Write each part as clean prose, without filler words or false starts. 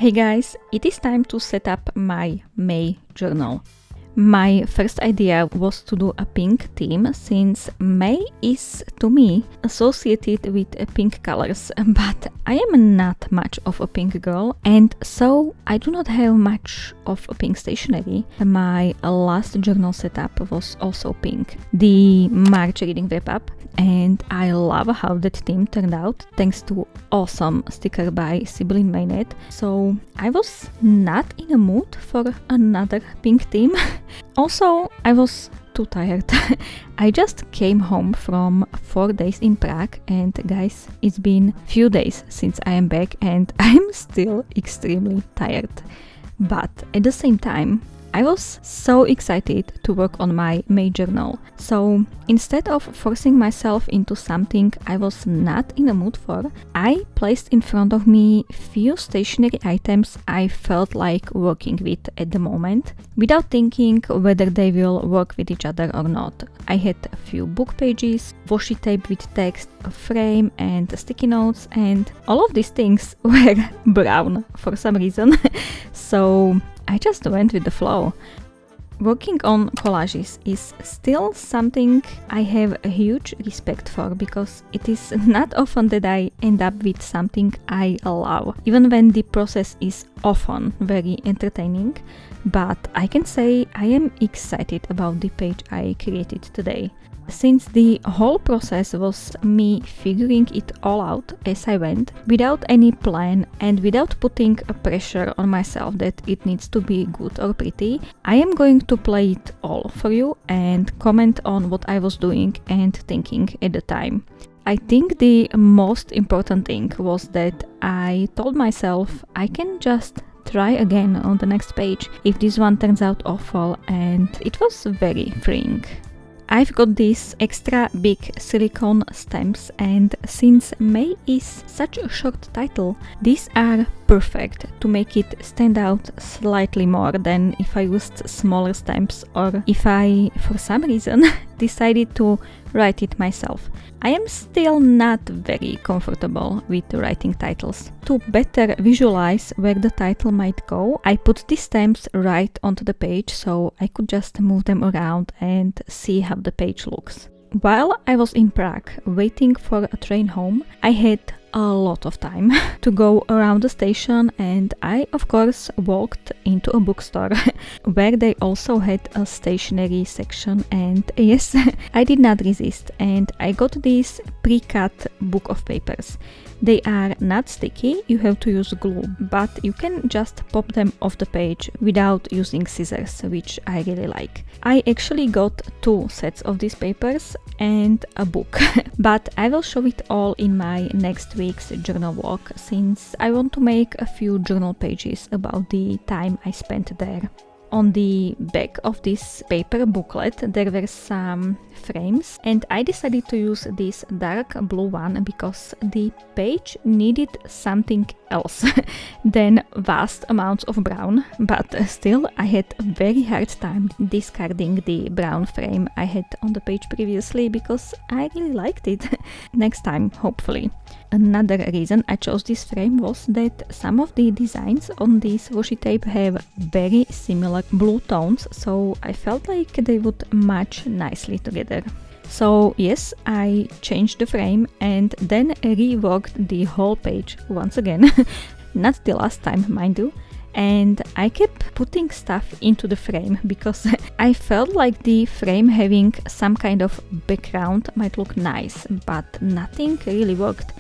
Hey guys, it is time to set up my May journal. My first idea was to do a pink theme since May is to me associated with pink colors, but I am not much of a pink girl and so I do not have much of a pink stationery. My last journal setup was also pink, the March reading wrap up, and I love how that theme turned out thanks to awesome sticker by Sibylline Maynette. So I was not in a mood for another pink theme. Also, I was too tired. I just came home from 4 days in Prague and guys, it's been few days since I am back and I'm still extremely tired. But at the same time, I was so excited to work on my May journal. So instead of forcing myself into something I was not in a mood for, I placed in front of me few stationery items I felt like working with at the moment, without thinking whether they will work with each other or not. I had a few book pages, washi tape with text, a frame and sticky notes, and all of these things were brown for some reason. So I just went with the flow. Working on collages is still something I have a huge respect for because it is not often that I end up with something I love, even when the process is often very entertaining. But I can say I am excited about the page I created today. Since the whole process was me figuring it all out as I went, without any plan and without putting a pressure on myself that it needs to be good or pretty, I am going to play it all for you and comment on what I was doing and thinking at the time. I think the most important thing was that I told myself I can just try again on the next page if this one turns out awful, and it was very freeing. I've got these extra big silicone stamps, and since May is such a short title, these are perfect to make it stand out slightly more than if I used smaller stamps or if I, for some reason, decided to write it myself. I am still not very comfortable with writing titles. To better visualize where the title might go, I put these stamps right onto the page so I could just move them around and see how the page looks. While I was in Prague waiting for a train home, I had a lot of time to go around the station, and I of course walked into a bookstore where they also had a stationery section, and yes, I did not resist and I got these pre-cut book of papers. They are not sticky, you have to use glue, but you can just pop them off the page without using scissors, which I really like. I actually got 2 sets of these papers and a book, but I will show it all in my next week's journal walk since I want to make a few journal pages about the time I spent there. On the back of this paper booklet there were some frames and I decided to use this dark blue one because the page needed something else than vast amounts of brown, but still I had a very hard time discarding the brown frame I had on the page previously because I really liked it. Next time, hopefully. Another reason I chose this frame was that some of the designs on this washi tape have very similar blue tones, so I felt like they would match nicely together. So yes, I changed the frame and then reworked the whole page once again. Not the last time, mind you. And I kept putting stuff into the frame because I felt like the frame having some kind of background might look nice, but nothing really worked.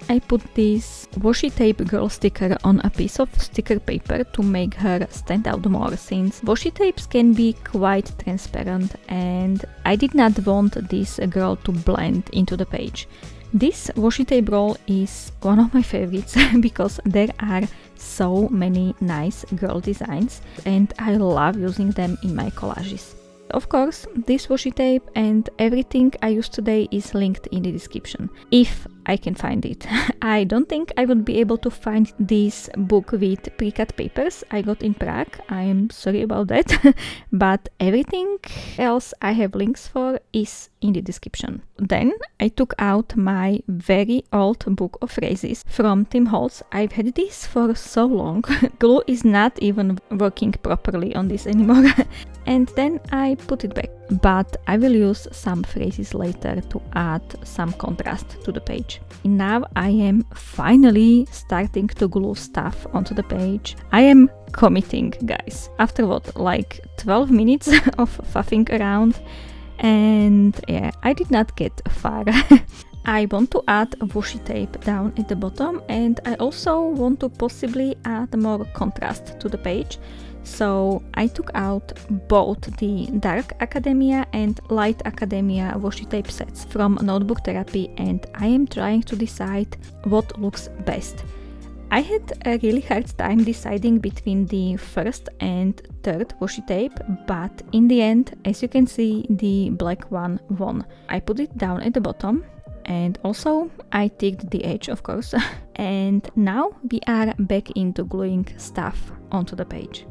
I put this washi tape girl sticker on a piece of sticker paper to make her stand out more, since washi tapes can be quite transparent and I did not want this girl to blend into the page. This washi tape roll is one of my favorites because there are so many nice girl designs and I love using them in my collages. Of course, this washi tape and everything I used today is linked in the description, if I can find it. I don't think I would be able to find this book with pre-cut papers I got in Prague, I'm sorry about that, but everything else I have links for is in the description. Then I took out my very old book of phrases from Tim Holtz. I've had this for so long. Glue is not even working properly on this anymore. And then I put it back. But I will use some phrases later to add some contrast to the page. Now I am finally starting to glue stuff onto the page. I am committing, guys. After what, like 12 minutes of faffing around, and yeah, I did not get far. I want to add washi tape down at the bottom, and I also want to possibly add more contrast to the page. So I took out both the Dark Academia and Light Academia washi tape sets from Notebook Therapy, and I am trying to decide what looks best. I had a really hard time deciding between the first and third washi tape, but in the end, as you can see, the black one won. I put it down at the bottom, and also I ticked the edge, of course. And now we are back into gluing stuff onto the page.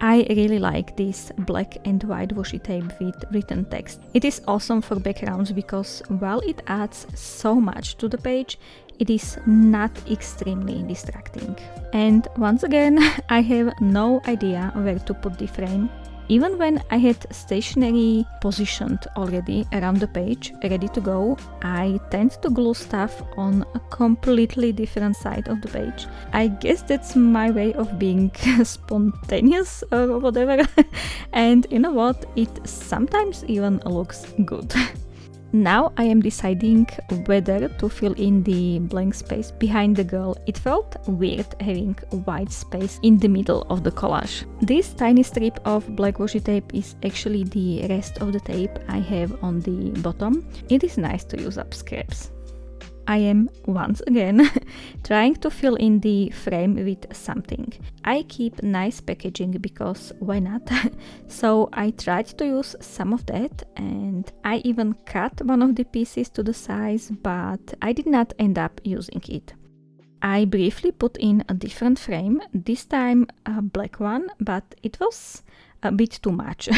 I really like this black and white washi tape with written text. It is awesome for backgrounds because while it adds so much to the page, it is not extremely distracting. And once again, I have no idea where to put the frame. Even when I had stationery positioned already around the page, ready to go, I tend to glue stuff on a completely different side of the page. I guess that's my way of being spontaneous or whatever. And you know what? It sometimes even looks good. Now I am deciding whether to fill in the blank space behind the girl. It felt weird having white space in the middle of the collage. This tiny strip of black washi tape is actually the rest of the tape I have on the bottom. It is nice to use up scraps. I am once again trying to fill in the frame with something. I keep nice packaging because why not? So I tried to use some of that, and I even cut one of the pieces to the size, but I did not end up using it. I briefly put in a different frame, this time a black one, but it was a bit too much,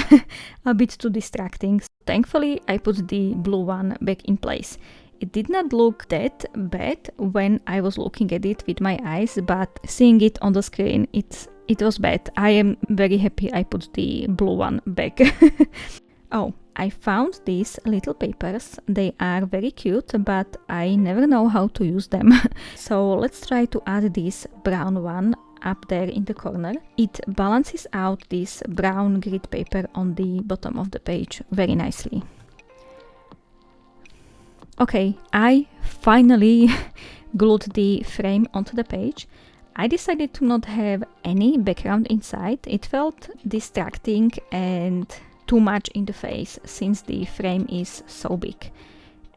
a bit too distracting. Thankfully, I put the blue one back in place. It did not look that bad when I was looking at it with my eyes, but seeing it on the screen, it was bad. I am very happy I put the blue one back. Oh, I found these little papers. They are very cute, but I never know how to use them. So let's try to add this brown one up there in the corner. It balances out this brown grid paper on the bottom of the page very nicely. Okay, I finally glued the frame onto the page. I decided to not have any background inside. It felt distracting and too much in the face since the frame is so big.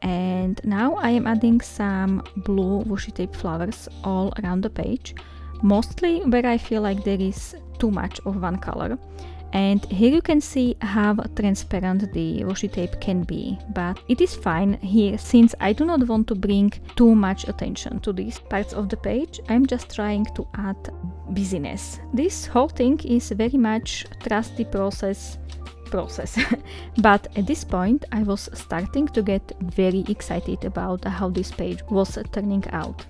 And now I am adding some blue washi tape flowers all around the page, mostly where I feel like there is too much of one color. And here you can see how transparent the washi tape can be, but it is fine here since I do not want to bring too much attention to these parts of the page. I'm just trying to add busyness. This whole thing is very much trust the process. But at this point I was starting to get very excited about how this page was turning out.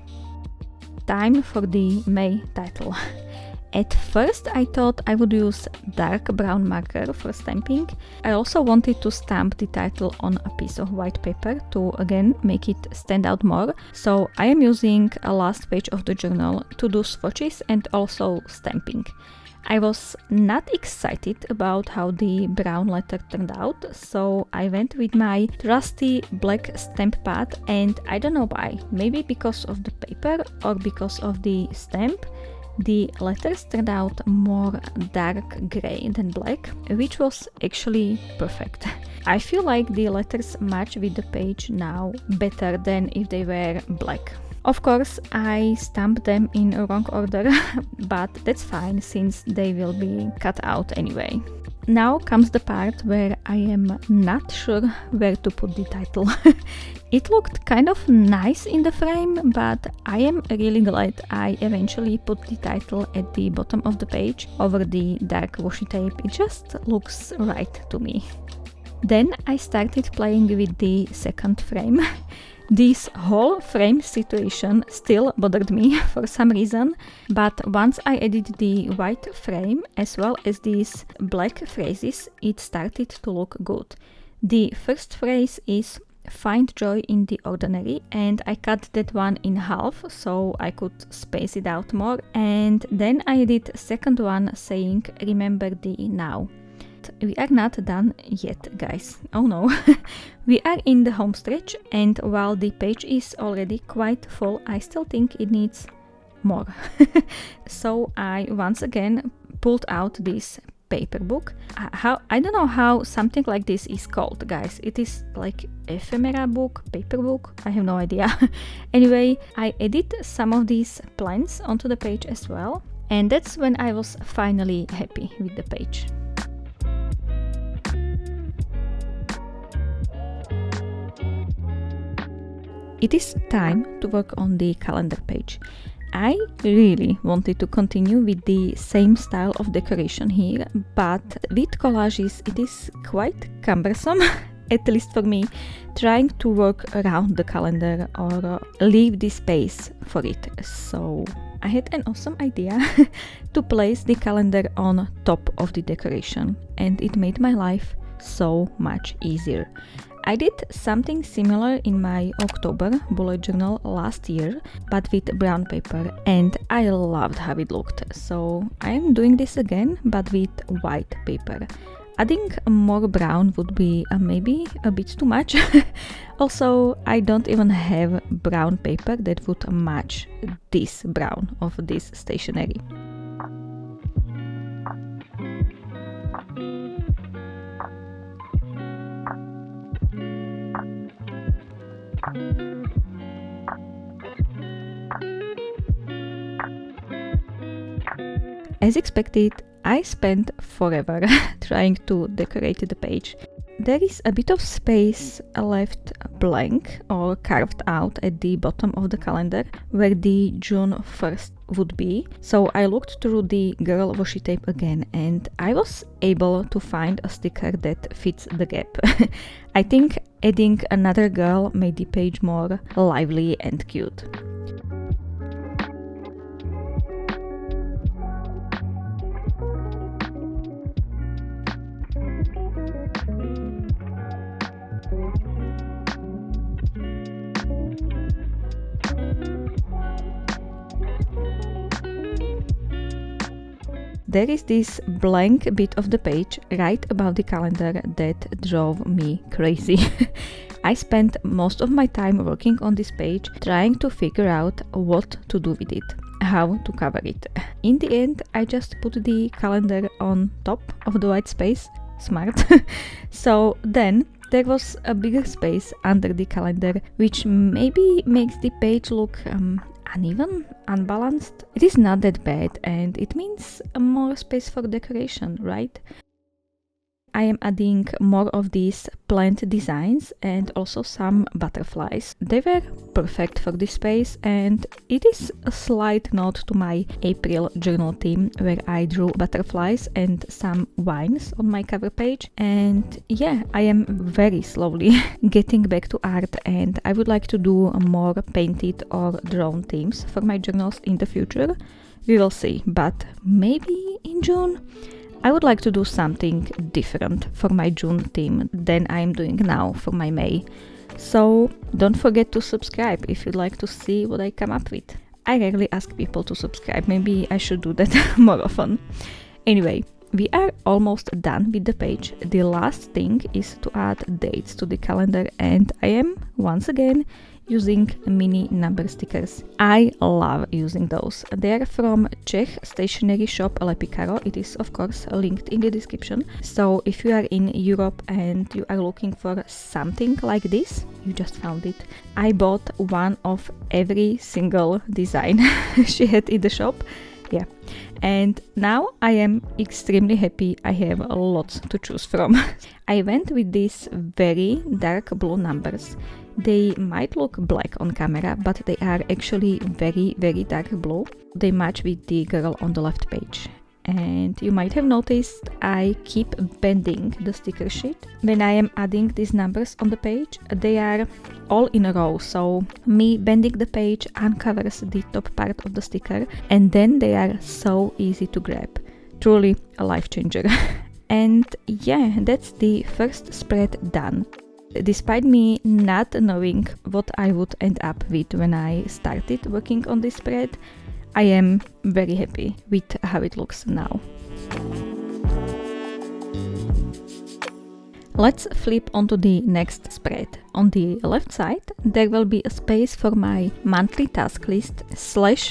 Time for the May title. At first I thought I would use dark brown marker for stamping. I also wanted to stamp the title on a piece of white paper to again make it stand out more. So I am using a last page of the journal to do swatches and also stamping. I was not excited about how the brown letter turned out, so I went with my trusty black stamp pad, and I don't know why, maybe because of the paper or because of the stamp, the letters turned out more dark grey than black, which was actually perfect. I feel like the letters match with the page now better than if they were black. Of course, I stamped them in a wrong order, but that's fine since they will be cut out anyway. Now comes the part where I am not sure where to put the title. It looked kind of nice in the frame, but I am really glad I eventually put the title at the bottom of the page over the dark washi tape. It just looks right to me. Then I started playing with the second frame. This whole frame situation still bothered me for some reason, but once I added the white frame as well as these black phrases, it started to look good. The first phrase is "Find joy in the ordinary," and I cut that one in half so I could space it out more, and then I added second one saying "Remember the now." We are not done yet, guys. Oh no. We are in the home stretch, and while the page is already quite full, I still think it needs more. So I once again pulled out this paper book. I don't know how something like this is called, guys. It is like ephemera book, paper book, I have no idea. Anyway, I added some of these plans onto the page as well, and that's when I was finally happy with the page. It is time to work on the calendar page. I really wanted to continue with the same style of decoration here, but with collages it is quite cumbersome, at least for me, trying to work around the calendar or leave the space for it. So I had an awesome idea to place the calendar on top of the decoration, and it made my life so much easier. I did something similar in my October bullet journal last year, but with brown paper, and I loved how it looked. So I am doing this again, but with white paper. Adding more brown would be maybe a bit too much. Also, I don't even have brown paper that would match this brown of this stationery. As expected, I spent forever trying to decorate the page. There is a bit of space left blank or carved out at the bottom of the calendar where the June 1st would be. So I looked through the girl washi tape again, and I was able to find a sticker that fits the gap. I think adding another girl made the page more lively and cute. There is this blank bit of the page right above the calendar that drove me crazy. I spent most of my time working on this page, trying to figure out what to do with it, how to cover it. In the end, I just put the calendar on top of the white space. Smart. So then there was a bigger space under the calendar, which maybe makes the page look uneven, unbalanced. It is not that bad, and it means more space for decoration, right? I am adding more of these plant designs and also some butterflies. They were perfect for this space, and it is a slight nod to my April journal theme where I drew butterflies and some vines on my cover page. And yeah, I am very slowly getting back to art, and I would like to do more painted or drawn themes for my journals in the future. We will see, but maybe in June. I would like to do something different for my June theme than I am doing now for my May. So don't forget to subscribe if you'd like to see what I come up with. I rarely ask people to subscribe, maybe I should do that more often. Anyway, we are almost done with the page. The last thing is to add dates to the calendar, and I am once again using mini number stickers. I love using those. They are from Czech stationery shop Lepikaro. It is of course linked in the description. So if you are in Europe and you are looking for something like this, you just found it. I bought one of every single design she had in the shop. Yeah, and now I am extremely happy. I have lots to choose from. I went with these very dark blue numbers. They might look black on camera, but they are actually very, very dark blue. They match with the girl on the left page. and you might have noticed I keep bending the sticker sheet. When I am adding these numbers on the page, they are all in a row, so me bending the page uncovers the top part of the sticker, and then they are so easy to grab. Truly a life changer. And yeah, that's the first spread done. Despite me not knowing what I would end up with when I started working on this spread, I am very happy with how it looks now. Let's flip onto the next spread. On the left side, there will be a space for my monthly task list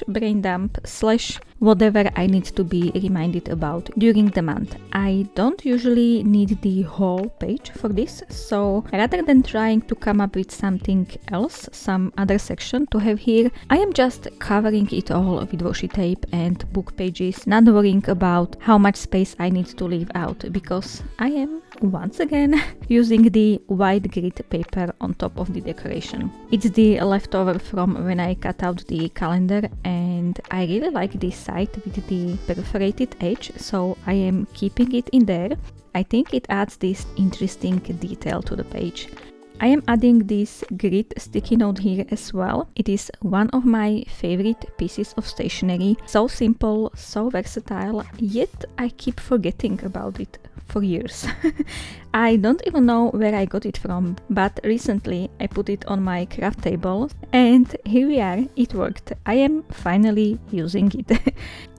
/ brain dump / whatever I need to be reminded about during the month. I don't usually need the whole page for this, so rather than trying to come up with something else, some other section to have here, I am just covering it all with washi tape and book pages, not worrying about how much space I need to leave out, because I am once again using the white grid paper on top of the decoration. It's the leftover from when I cut out the calendar, and I really like this side with the perforated edge, so I am keeping it in there. I think it adds this interesting detail to the page. I am adding this grid sticky note here as well. It is one of my favorite pieces of stationery. So simple, so versatile, yet I keep forgetting about it for years. I don't even know where I got it from, but recently I put it on my craft table and here we are, it worked. I am finally using it.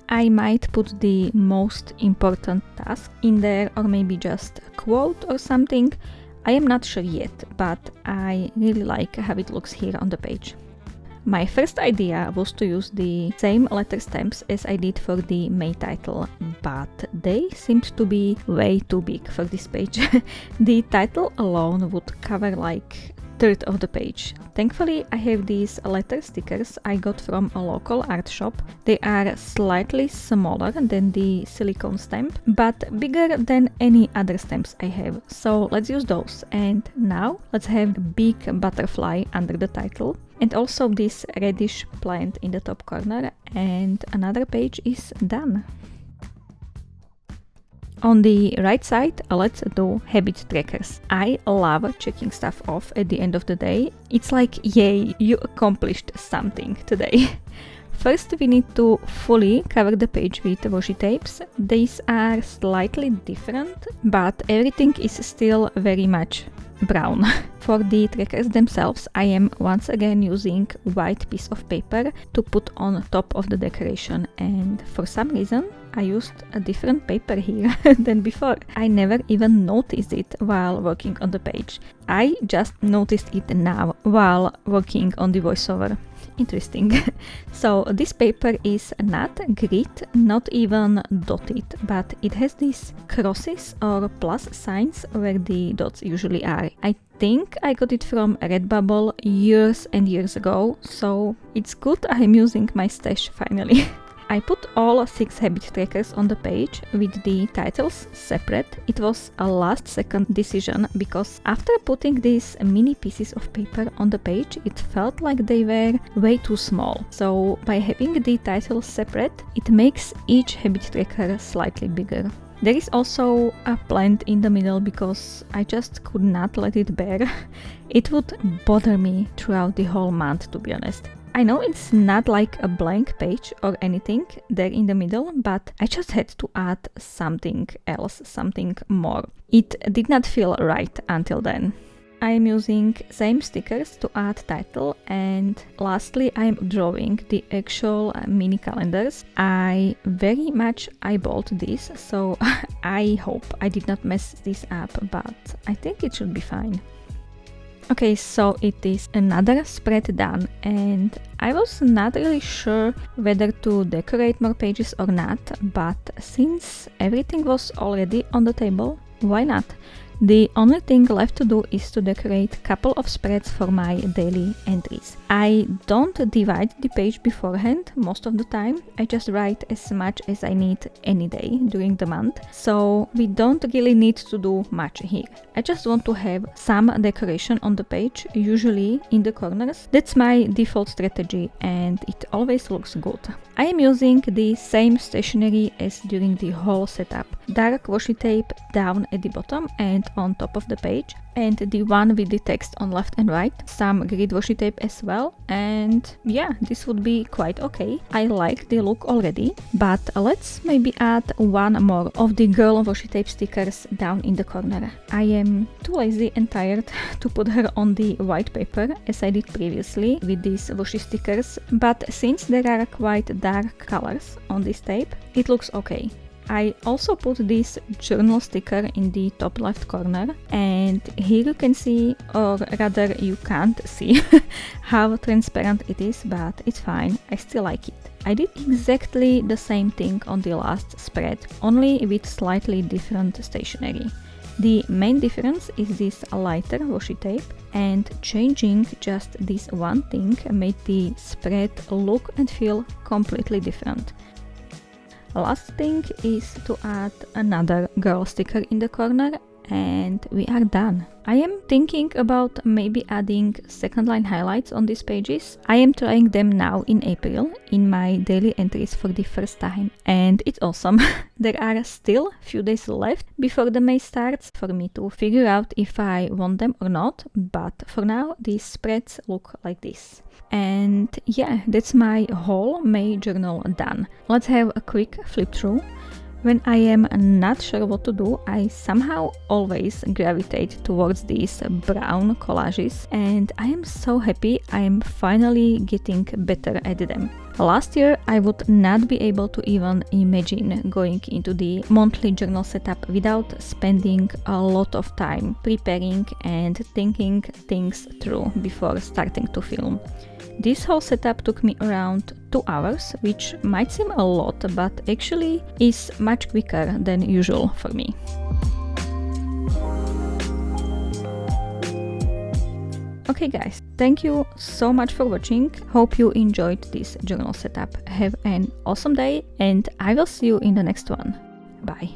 I might put the most important task in there, or maybe just a quote or something. I am not sure yet, but I really like how it looks here on the page. My first idea was to use the same letter stamps as I did for the May title, but they seemed to be way too big for this page. The title alone would cover like a third of the page. Thankfully, I have these letter stickers I got from a local art shop. They are slightly smaller than the silicone stamp, but bigger than any other stamps I have. So let's use those. And now let's have a big butterfly under the title. And also this reddish plant in the top corner, and another page is done. On the right side, let's do habit trackers. I love checking stuff off at the end of the day. It's like, yay, you accomplished something today. First, we need to fully cover the page with washi tapes. These are slightly different, but everything is still very much brown. For the trackers themselves, I am once again using white piece of paper to put on top of the decoration, and for some reason I used a different paper here than before. I never even noticed it while working on the page. I just noticed it now while working on the voiceover. Interesting. So this paper is not grit, not even dotted, but it has these crosses or plus signs where the dots usually are. I think I got it from Redbubble years and years ago, so it's good I'm using my stash finally. I put all 6 habit trackers on the page with the titles separate. It was a last second decision because after putting these mini pieces of paper on the page, it felt like they were way too small. So by having the titles separate, it makes each habit tracker slightly bigger. There is also a plant in the middle because I just could not let it bear. It would bother me throughout the whole month, to be honest. I know it's not like a blank page or anything there in the middle, but I just had to add something else, something more. It did not feel right until then. I am using same stickers to add title, and lastly I am drawing the actual mini calendars. I very much eyeballed this, so I hope I did not mess this up, but I think it should be fine. Okay, so it is another spread done, and I was not really sure whether to decorate more pages or not, but since everything was already on the table, why not? The only thing left to do is to decorate a couple of spreads for my daily entries. I don't divide the page beforehand most of the time. I just write as much as I need any day during the month. So we don't really need to do much here. I just want to have some decoration on the page, usually in the corners. That's my default strategy and it always looks good. I am using the same stationery as during the whole setup. Dark washi tape down at the bottom and on top of the page, and the one with the text on left and right. Some grid washi tape as well, and yeah, this would be quite okay. I like the look already, but let's maybe add one more of the girl washi tape stickers down in the corner. I am too lazy and tired to put her on the white paper as I did previously with these washi stickers, but since there are quite dark colors on this tape, it looks okay. I also put this journal sticker in the top left corner, and here you can see, or rather you can't see, how transparent it is, but it's fine, I still like it. I did exactly the same thing on the last spread, only with slightly different stationery. The main difference is this lighter washi tape, and changing just this one thing made the spread look and feel completely different. Last thing is to add another girl sticker in the corner, and we are done. I am thinking about maybe adding second line highlights on these pages. I am trying them now in April in my daily entries for the first time, and it's awesome. There are still few days left before the May starts for me to figure out if I want them or not, but for now these spreads look like this. And yeah, that's my whole May journal done. Let's have a quick flip through. When I am not sure what to do, I somehow always gravitate towards these brown collages, and I am so happy I am finally getting better at them. Last year I would not be able to even imagine going into the monthly journal setup without spending a lot of time preparing and thinking things through before starting to film. This whole setup took me around 2 hours, which might seem a lot, but actually is much quicker than usual for me. Okay guys, thank you so much for watching. Hope you enjoyed this journal setup. Have an awesome day and I will see you in the next one. Bye.